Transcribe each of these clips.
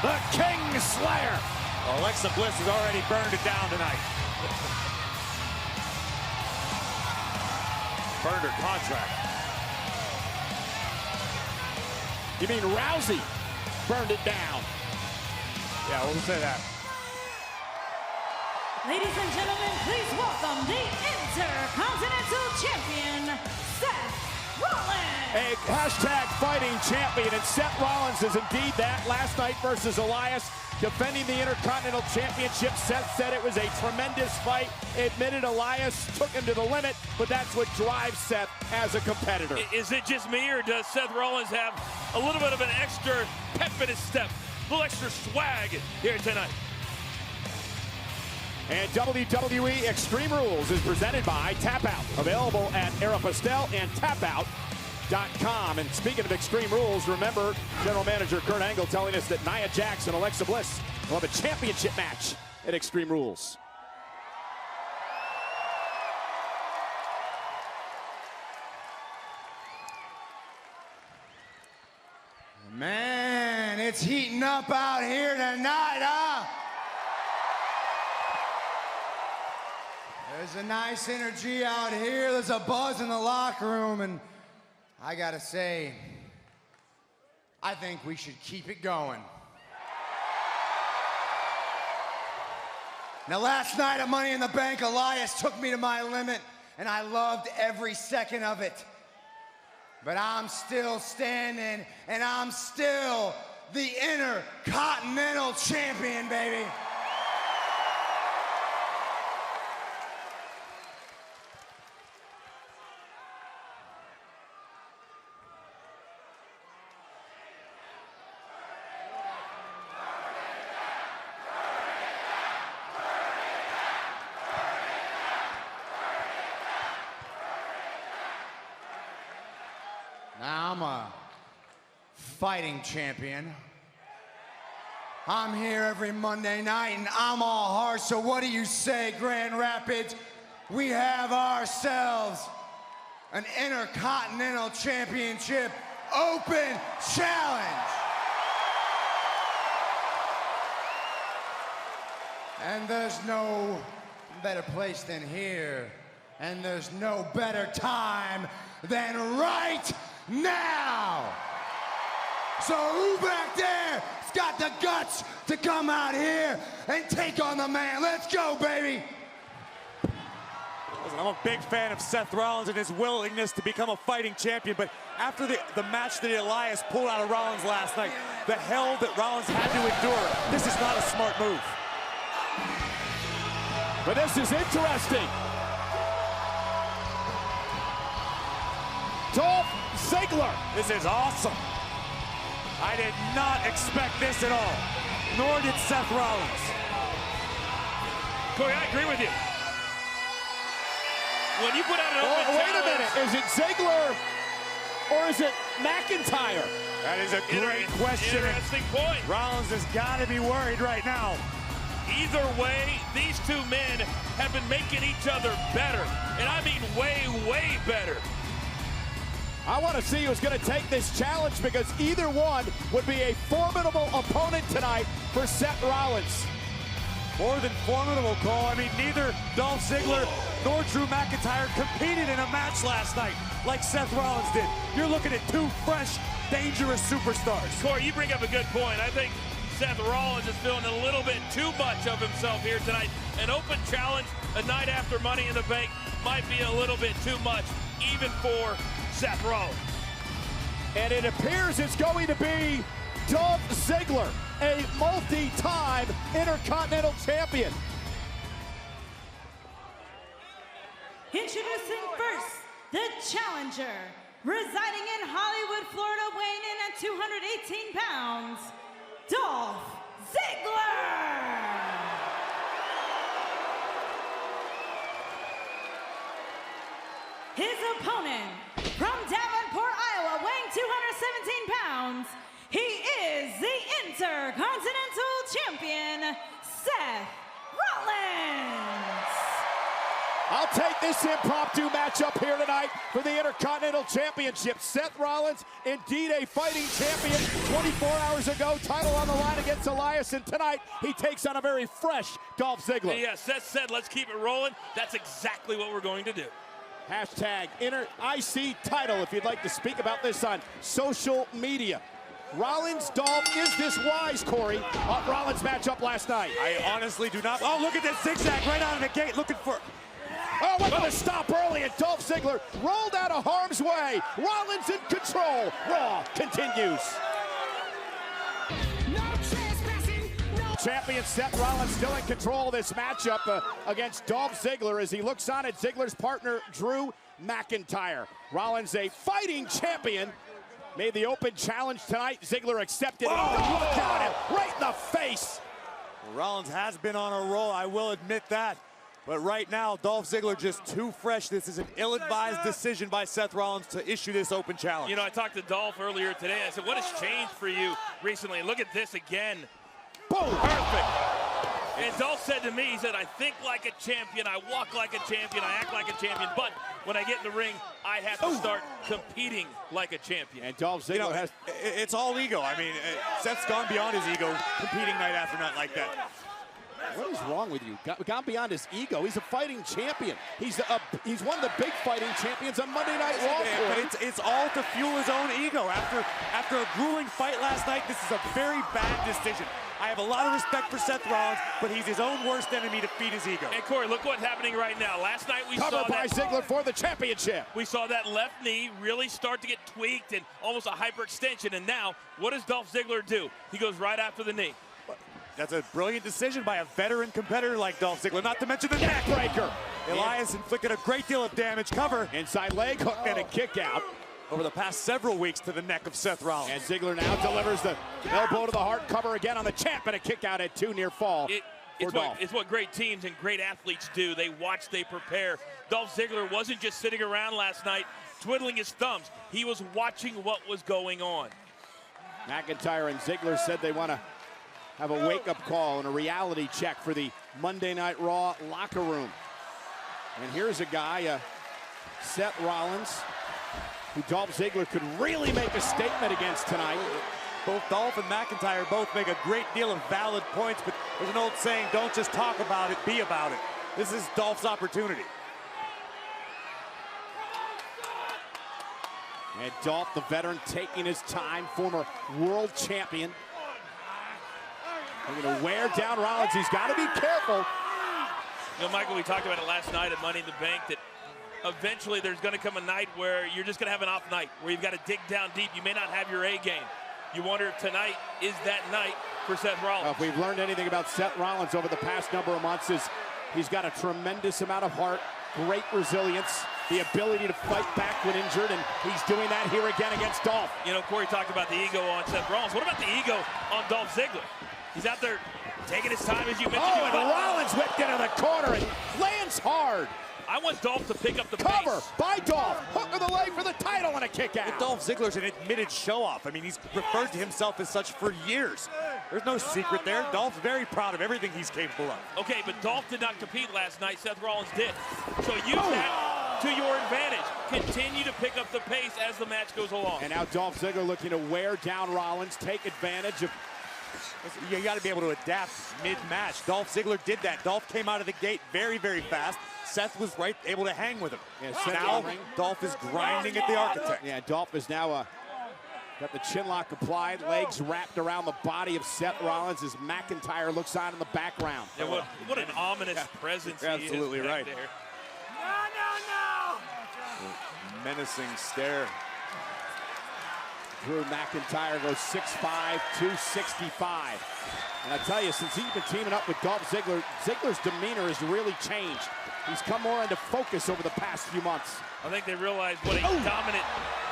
the King Slayer. Alexa Bliss has already burned it down tonight. Burned her contract. You mean Rousey burned it down? Yeah, we'll say that. Ladies and gentlemen, please welcome the Intercontinental Champion, Seth Rollins. A hashtag fighting champion, and Seth Rollins is indeed that. Last night versus Elias, defending the Intercontinental Championship. Seth said it was a tremendous fight. Admitted Elias took him to the limit, but that's what drives Seth as a competitor. Is it just me, or does Seth Rollins have a little bit of an extra pep in his step? A little extra swag here tonight. And WWE Extreme Rules is presented by Tap Out. Available at Aeropostale and tapout.com. And speaking of Extreme Rules, remember General Manager Kurt Angle telling us that Nia Jax and Alexa Bliss will have a championship match at Extreme Rules. Man, it's heating up out here tonight, huh? There's a nice energy out here. There's a buzz in the locker room, and I gotta say, I think we should keep it going. Now, last night at Money in the Bank, Elias took me to my limit, and I loved every second of it. But I'm still standing, and I'm still the Intercontinental Champion, baby. Now, I'm a fighting champion. I'm here every Monday night, and I'm all heart, so what do you say, Grand Rapids? We have ourselves an Intercontinental Championship Open Challenge. And there's no better place than here, and there's no better time than right now. So who back there has got the guts to come out here and take on the man? Let's go, baby. Listen, I'm a big fan of Seth Rollins and his willingness to become a fighting champion, but after the match that Elias pulled out of Rollins last night, the hell that Rollins had to endure, this is not a smart move. But this is interesting. Dolph Ziggler. This is awesome. I did not expect this at all, nor did Seth Rollins. Corey, I agree with you. When you put out an open Wait a challenge, minute, is it Ziggler or is it McIntyre? That is a great question. Interesting point. Rollins has got to be worried right now. Either way, these two men have been making each other better. And I mean way, way better. I want to see who's going to take this challenge, because either one would be a formidable opponent tonight for Seth Rollins. More than formidable, Cole. I mean, neither Dolph Ziggler nor Drew McIntyre competed in a match last night like Seth Rollins did. You're looking at two fresh, dangerous superstars. Corey, you bring up a good point. I think Seth Rollins is feeling a little bit too much of himself here tonight. An open challenge a night after Money in the Bank might be a little bit too much, even for Seth Rollins. And it appears it's going to be Dolph Ziggler, a multi-time Intercontinental Champion. Introducing first, the challenger, residing in Hollywood, Florida, weighing in at 218 pounds, Dolph Ziggler. His opponent, from Davenport, Iowa, weighing 217 pounds, he is the Intercontinental Champion, Seth Rollins. I I'll take this impromptu matchup here tonight for the Intercontinental Championship. Seth Rollins, indeed a fighting champion. 24 hours ago, title on the line against Elias, and tonight he takes on a very fresh Dolph Ziggler. Yeah, Seth said, let's keep it rolling. That's exactly what we're going to do. Hashtag IC title if you'd like to speak about this on social media. Rollins, Dolph, is this wise, Corey, on Rollins' matchup last night? I honestly do not. Oh, look at this zigzag right out of the gate, looking for. Oh, went for the stop early, and Dolph Ziggler rolled out of harm's way. Rollins in control. Raw continues. Champion Seth Rollins still in control of this matchup against Dolph Ziggler as he looks on at Ziggler's partner, Drew McIntyre. Rollins, a fighting champion, made the open challenge tonight. Ziggler accepted it. Oh, got him right in the face. Rollins has been on a roll, I will admit that. But right now, Dolph Ziggler just too fresh. This is an ill-advised decision by Seth Rollins to issue this open challenge. You know, I talked to Dolph earlier today. I said, what has changed for you recently? And look at this again. Boom. Perfect. And Dolph said to me, he said, I think like a champion, I walk like a champion, I act like a champion, but when I get in the ring, I have to start competing like a champion. And Dolph Ziggler has... It's all ego. I mean, Seth's gone beyond his ego, competing night after night like that. What is wrong with you? Gone beyond his ego. He's a fighting champion. He's one of the big fighting champions on Monday Night Raw. But it's all to fuel his own ego. After a grueling fight last night, this is a very bad decision. I have a lot of respect for Seth Rollins, but he's his own worst enemy to feed his ego. And Corey, look what's happening right now. Last night we Covered saw by that Ziggler for the championship. We saw that left knee really start to get tweaked and almost a hyperextension. And now, what does Dolph Ziggler do? He goes right after the knee. That's a brilliant decision by a veteran competitor like Dolph Ziggler, not to mention the neck breaker. Elias inflicted a great deal of damage. Cover. Inside leg hook and a kick out. Over the past several weeks to the neck of Seth Rollins. And Ziggler now delivers the elbow to the heart, cover again on the champ, and a kick out at 2 near fall. It's what great teams and great athletes do. They watch, they prepare. Dolph Ziggler wasn't just sitting around last night twiddling his thumbs. He was watching what was going on. McIntyre and Ziggler said they want to have a wake-up call and a reality check for the Monday Night Raw locker room. And here's a guy, Seth Rollins, who Dolph Ziggler could really make a statement against tonight. Both Dolph and McIntyre both make a great deal of valid points, but there's an old saying, don't just talk about it, be about it. This is Dolph's opportunity. And Dolph, the veteran, taking his time, former world champion. They're going to wear down Rollins. He's got to be careful. You know, Michael, we talked about it last night at Money in the Bank that eventually there's going to come a night where you're just going to have an off night, where you've got to dig down deep. You may not have your A game. You wonder if tonight is that night for Seth Rollins. If we've learned anything about Seth Rollins over the past number of months, is he's got a tremendous amount of heart, great resilience, the ability to fight back when injured, and he's doing that here again against Dolph. You know, Corey talked about the ego on Seth Rollins. What about the ego on Dolph Ziggler? He's out there taking his time, as you mentioned. Oh, and Rollins whipped into the corner and lands hard. I want Dolph to pick up the cover pace. by Dolph. Hook of the leg for the title and a kick out. But Dolph Ziggler's an admitted show-off. I mean, he's referred to himself as such for years. There's no secret there. Dolph's very proud of everything he's capable of. Okay, but Dolph did not compete last night. Seth Rollins did. So use that to your advantage. Continue to pick up the pace as the match goes along. And now Dolph Ziggler looking to wear down Rollins, take advantage of... You got to be able to adapt mid-match. Dolph Ziggler did that. Dolph came out of the gate very, very fast. Seth was able to hang with him. Yeah, now Dolph is grinding at the Architect. Yeah, Dolph is now got the chin lock applied, legs wrapped around the body of Seth Rollins as McIntyre looks on in the background. Yeah, what an ominous presence he is. Absolutely right. There. Menacing stare. Drew McIntyre goes 6'5", 265. And I tell you, since he's been teaming up with Dolph Ziggler, Ziggler's demeanor has really changed. He's come more into focus over the past few months. I think they realize what a dominant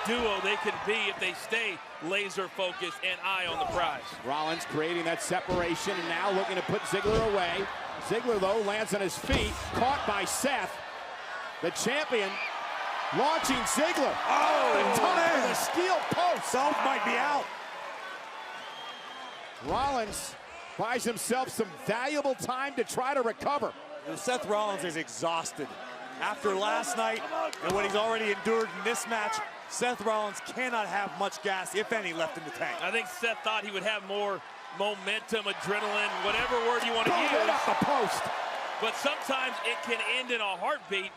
duo they can be if they stay laser focused and eye on the prize. Rollins creating that separation and now looking to put Ziggler away. Ziggler, though, lands on his feet, caught by Seth. The champion launching Ziggler. Oh, the top of the steel post. Dolph might be out. Rollins buys himself some valuable time to try to recover. Seth Rollins is exhausted. After last night and what he's already endured in this match, Seth Rollins cannot have much gas, if any, left in the tank. I think Seth thought he would have more momentum, adrenaline, whatever word you want to use. Right off the post. But sometimes it can end in a heartbeat,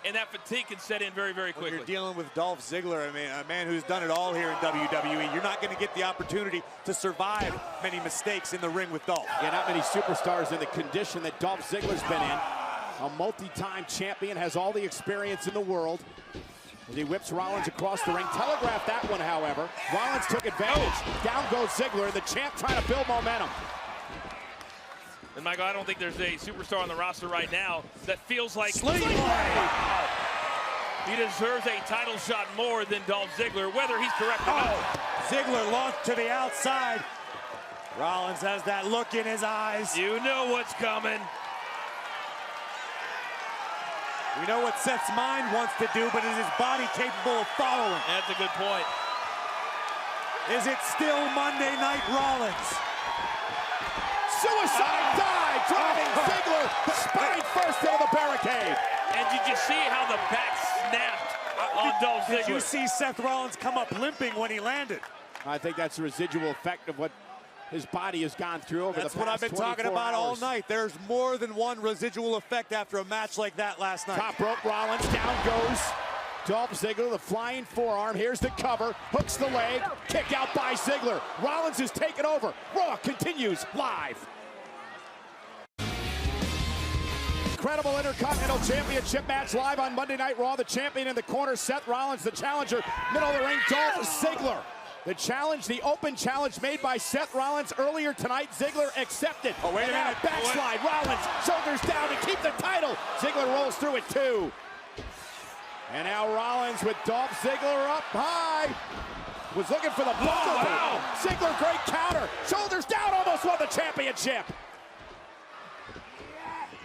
and that fatigue can set in very, very quickly. When you're dealing with Dolph Ziggler, I mean, a man who's done it all here in WWE, you're not going to get the opportunity to survive many mistakes in the ring with Dolph. Yeah, not many superstars in the condition that Dolph Ziggler's been in. A multi-time champion, has all the experience in the world. As he whips Rollins across the ring. Telegraphed that one, however. Rollins took advantage. Down goes Ziggler, and the champ trying to build momentum. And Michael, I don't think there's a superstar on the roster right now that feels like Sling Blade. Wow. He deserves a title shot more than Dolph Ziggler, whether he's correct or not. Ziggler launched to the outside. Rollins has that look in his eyes. You know what's coming. We know what Seth's mind wants to do, but is his body capable of following? That's a good point. Is it still Monday Night Rollins? Suicide dive, driving Ziggler spine first into the barricade. And did you see how the back snapped on Dolph Ziggler? Did you see Seth Rollins come up limping when he landed? I think that's the residual effect of what his body has gone through over the past 24 hours. That's what I've been talking about all night. There's more than one residual effect after a match like that last night. Top rope, Rollins, down goes Dolph Ziggler, the flying forearm. Here's the cover, hooks the leg, kick out by Ziggler. Rollins is taken over. Raw continues live. Incredible Intercontinental Championship match live on Monday Night Raw. The champion in the corner, Seth Rollins. The challenger, middle of the ring, Dolph Ziggler. The challenge, the open challenge made by Seth Rollins earlier tonight. Ziggler accepted. Oh, wait a minute. Backslide. Rollins, shoulders down to keep the title. Ziggler rolls through it too. And now Rollins with Dolph Ziggler up high. Was looking for the bumper. Wow. Ziggler, great counter. Shoulders down, almost won the championship.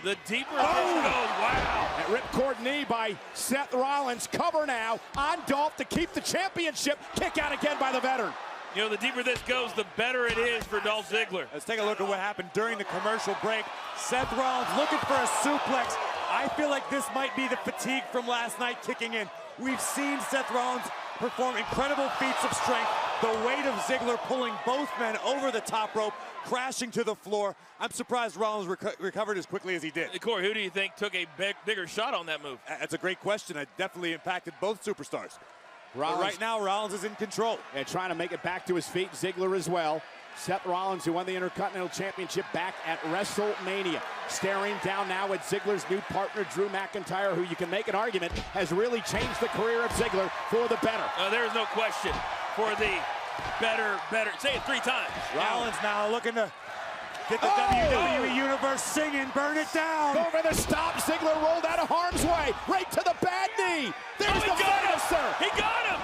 The deeper this goes, wow. That ripcord knee by Seth Rollins. Cover now on Dolph to keep the championship. Kick out again by the veteran. You know, the deeper this goes, the better it is for Dolph Ziggler. Let's take a look at what happened during the commercial break. Seth Rollins looking for a suplex. I feel like this might be the fatigue from last night kicking in. We've seen Seth Rollins perform incredible feats of strength. The weight of Ziggler pulling both men over the top rope, crashing to the floor. I'm surprised Rollins recovered as quickly as he did. Corey, who do you think took a bigger shot on that move? That's a great question. It definitely impacted both superstars. Rollins, but right now, Rollins is in control. And trying to make it back to his feet. Ziggler as well. Seth Rollins, who won the Intercontinental Championship back at WrestleMania. Staring down now at Ziggler's new partner, Drew McIntyre, who you can make an argument has really changed the career of Ziggler for the better. There is no question for the better. Say it 3 times. Rollins now looking to get the WWE Universe singing, burn it down. Over the stop, Ziggler rolled out of harm's way, right to the bad knee. There's the finisher. He got him.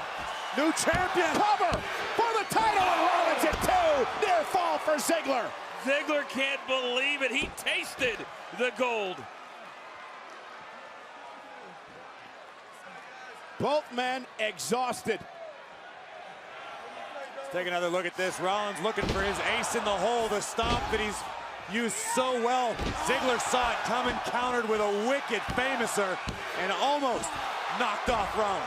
New champion. Cover for the title, and Rollins at 2. Near fall for Ziggler. Ziggler can't believe it. He tasted the gold. Both men exhausted. Let's take another look at this. Rollins looking for his ace in the hole, the stomp that he's used so well. Ziggler saw it coming, countered with a wicked famouser, and almost knocked off Rollins.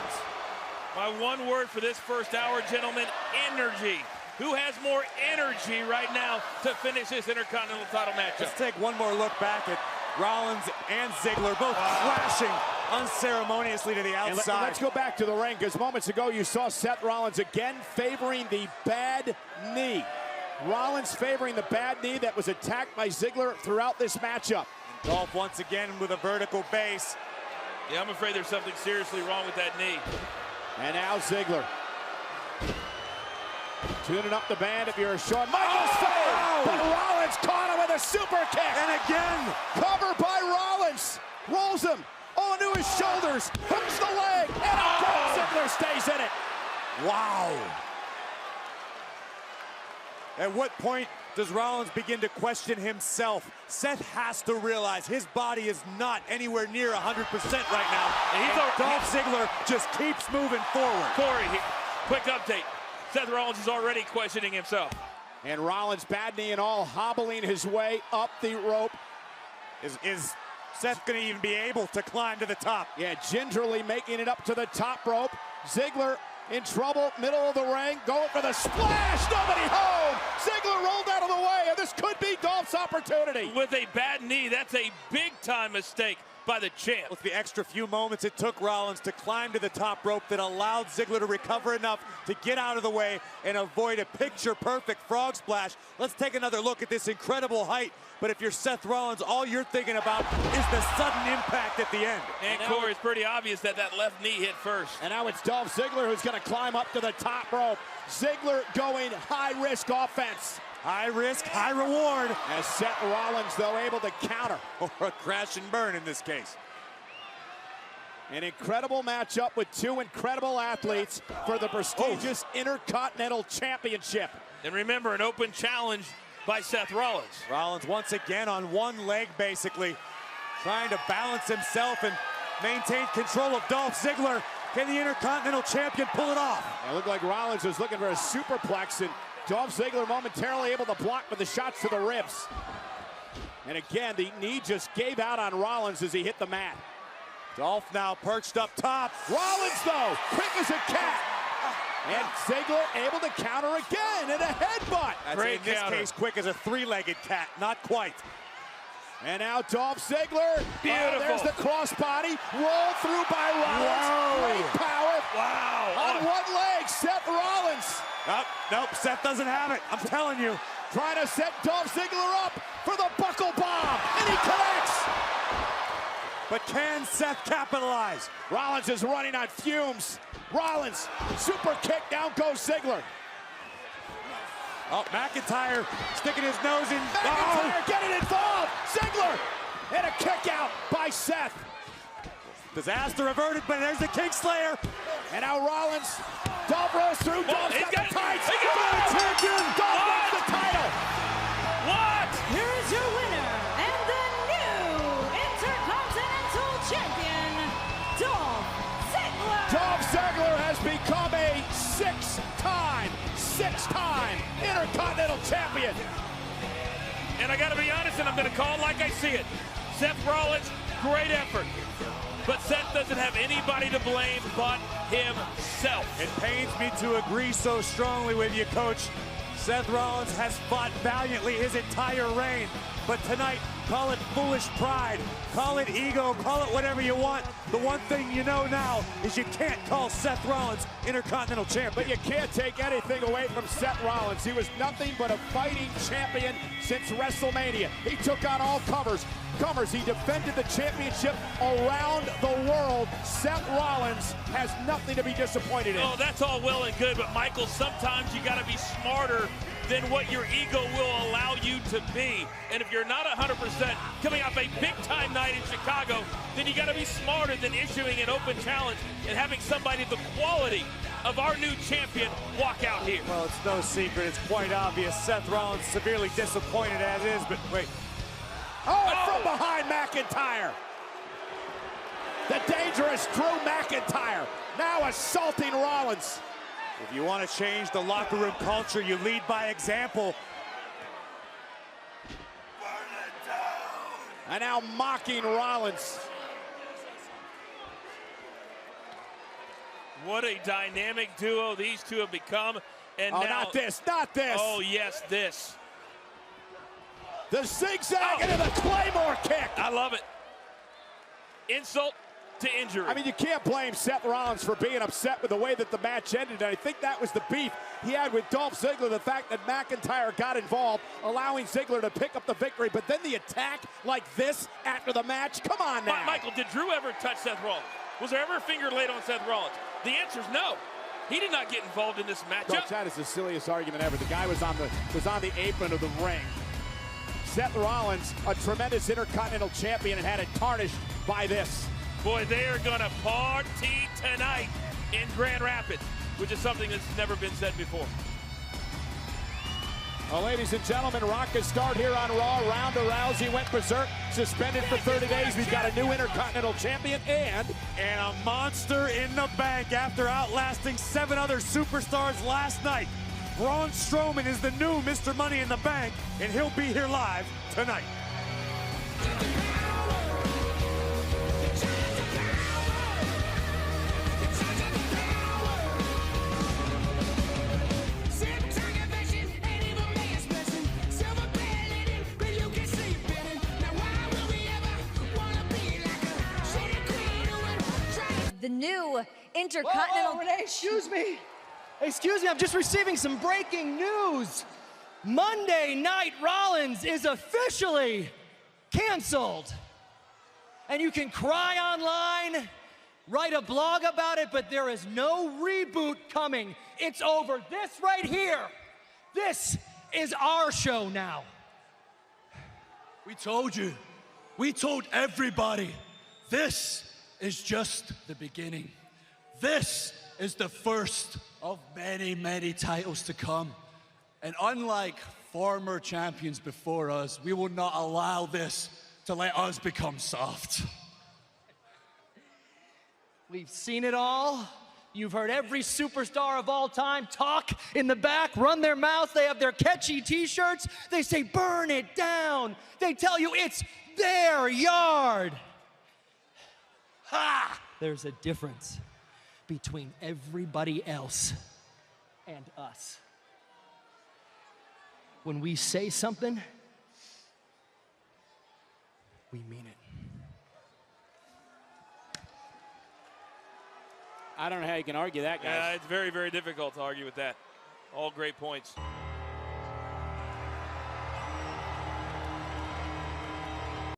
My one word for this first hour, gentlemen, energy. Who has more energy right now to finish this Intercontinental title matchup? Let's take one more look back at Rollins and Ziggler, both crashing unceremoniously to the outside. And let's go back to the ring, because moments ago you saw Seth Rollins again favoring the bad knee. Rollins favoring the bad knee that was attacked by Ziggler throughout this matchup. Dolph once again with a vertical base. Yeah, I'm afraid there's something seriously wrong with that knee. And now Ziggler. Tuning up the band if you're Shawn Michaels fan. But Rollins caught him with a super kick. And again, cover by Rollins. Rolls him onto his shoulders. Hooks the leg. And out goes Ziggler, stays in it. Wow. At what point does Rollins begin to question himself? Seth has to realize his body is not anywhere near 100% right now. And Dolph Ziggler just keeps moving forward. Corey, quick update. Seth Rollins is already questioning himself. And Rollins, bad knee and all, hobbling his way up the rope. Is Seth gonna even be able to climb to the top. Yeah, gingerly making it up to the top rope. Ziggler in trouble, middle of the ring, going for the splash, nobody home! Ziggler rolled out of the way, and this could be Dolph's opportunity. With a bad knee, that's a big-time mistake by the champ. With the extra few moments it took Rollins to climb to the top rope that allowed Ziggler to recover enough to get out of the way and avoid a picture-perfect frog splash. Let's take another look at this incredible height. But if you're Seth Rollins, all you're thinking about is the sudden impact at the end. And Corey, it's pretty obvious that that left knee hit first. And now it's Dolph Ziggler who's going to climb up to the top rope. Ziggler going high-risk offense. High risk, high reward. As Seth Rollins, though, able to counter. Or a crash and burn in this case. An incredible matchup with two incredible athletes for the prestigious Intercontinental Championship. And remember, an open challenge by Seth Rollins. Rollins once again on one leg, basically, trying to balance himself and maintain control of Dolph Ziggler. Can the Intercontinental Champion pull it off? It looked like Rollins was looking for a superplex, and Dolph Ziggler momentarily able to block with the shots to the ribs. And again, the knee just gave out on Rollins as he hit the mat. Dolph now perched up top. Rollins, though, quick as a cat. And Ziggler able to counter again and a headbutt. That's Great in this counter. case quick as a three-legged cat, not quite. And now Dolph Ziggler. Beautiful. There's the crossbody. Roll through by Rollins. Whoa. Great power. Wow. On one leg, Seth Rollins. Nope, Seth doesn't have it. I'm telling you. Trying to set Dolph Ziggler up for the buckle bomb. And he connects. But can Seth capitalize? Rollins is running on fumes. Rollins, super kick, down goes Ziggler. Oh, McIntyre sticking his nose in. McIntyre getting involved. Ziggler, and a kick out by Seth. Disaster averted, but there's the Kingslayer. And now Rollins, Dolph rolls through. Dolph's he's got got the it. tights. He got it. Champion. Dolph wins the title. What? Here is your winner and the new Intercontinental Champion, Dolph Ziggler. Dolph Ziggler has become a six-time Intercontinental Champion. And I got to be honest, and I'm going to call it like I see it. Seth Rollins, great effort. But Seth doesn't have anybody to blame but himself. It pains me to agree so strongly with you, Coach. Seth Rollins has fought valiantly his entire reign. But tonight, call it foolish pride, call it ego, call it whatever you want. The one thing you know now is you can't call Seth Rollins Intercontinental Champion. But you can't take anything away from Seth Rollins. He was nothing but a fighting champion since WrestleMania. He took on all comers. He defended the championship around the world. Seth Rollins has nothing to be disappointed in. Oh, that's all well and good, but Michael, sometimes you got to be smarter than what your ego will allow you to be. And if you're not 100% coming off a big-time night in Chicago, then you got to be smarter than issuing an open challenge and having somebody the quality of our new champion walk out here. Well, it's no secret. It's quite obvious. Seth Rollins severely disappointed as is, but wait. Oh, from behind McIntyre. The dangerous Drew McIntyre now assaulting Rollins. If you want to change the locker room culture, you lead by example. And now mocking Rollins. What a dynamic duo these two have become. And Oh, now, not this, not this. Oh, yes, this. The zigzag into the Claymore kick. I love it. Insult to injury. I mean, you can't blame Seth Rollins for being upset with the way that the match ended. And I think that was the beef he had with Dolph Ziggler, the fact that McIntyre got involved, allowing Ziggler to pick up the victory. But then the attack like this after the match, come on now. Michael, did Drew ever touch Seth Rollins? Was there ever a finger laid on Seth Rollins? The answer is no. He did not get involved in this matchup. Coach, that is the silliest argument ever. The guy was on the apron of the ring. Seth Rollins, a tremendous Intercontinental Champion, and had it tarnished by this. Boy, they are going to party tonight in Grand Rapids, which is something that's never been said before. Well, ladies and gentlemen, raucous start here on Raw. Ronda Rousey went berserk, suspended for 30 days. We've got a new Intercontinental Champion and a monster in the bank after outlasting 7 other superstars last night. Braun Strowman is the new Mr. Money in the Bank, and he'll be here live tonight. Intercontinental. Whoa, Renee, excuse me. Excuse me, I'm just receiving some breaking news. Monday Night Rollins is officially canceled. And you can cry online, write a blog about it, but there is no reboot coming. It's over. This right here, this is our show now. We told you. We told everybody. This is just the beginning. This is the first of many, many titles to come. And unlike former champions before us, we will not allow this to let us become soft. We've seen it all. You've heard every superstar of all time talk in the back, run their mouth. They have their catchy t-shirts. They say, burn it down. They tell you it's their yard. Ha! There's a difference between everybody else and us. When we say something, we mean it. I don't know how you can argue that, guys. It's very, very difficult to argue with that. All great points.